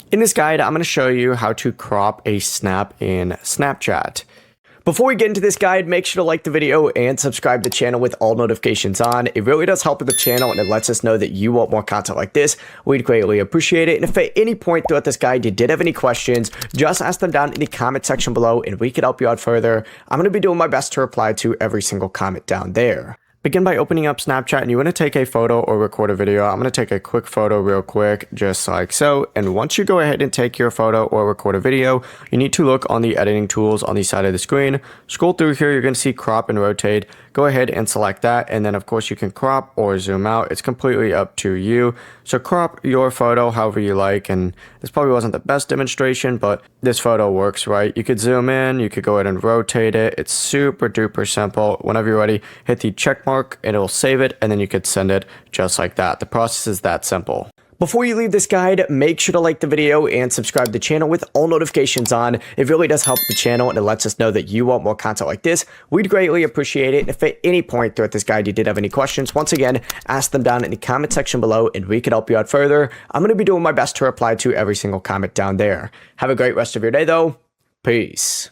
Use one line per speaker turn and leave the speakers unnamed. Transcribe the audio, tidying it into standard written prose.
In this guide, I'm going to show you how to crop a snap in Snapchat. Before we get into this guide, make sure to like the video and subscribe to the channel with all notifications on. It really does help with the channel and it lets us know that you want more content like this. We'd greatly appreciate it. And if at any point throughout this guide you did have any questions, just ask them down in the comment section below and we could help you out further. I'm going to be doing my best to reply to every single comment down there. Begin by opening up Snapchat and you want to take a photo or record a video. I'm going to take a quick photo real quick, just like so. And once you go ahead and take your photo or record a video, you need to look on the editing tools on the side of the screen. Scroll through here, you're going to see crop and rotate. Go ahead and select that. And then of course you can crop or zoom out. It's completely up to you. So crop your photo however you like. And this probably wasn't the best demonstration, but this photo works, right? You could zoom in, you could go ahead and rotate it. It's super duper simple. Whenever you're ready, hit the check mark, it'll save it, and then you could send it just like that. The process is that simple. Before you leave this guide, make sure to like the video and subscribe to the channel with all notifications on. It really does help the channel and it lets us know that you want more content like this. We'd greatly appreciate it. And if at any point throughout this guide you did have any questions, once again, ask them down in the comment section below and we could help you out further. I'm going to be doing my best to reply to every single comment down there. Have a great rest of your day though. Peace.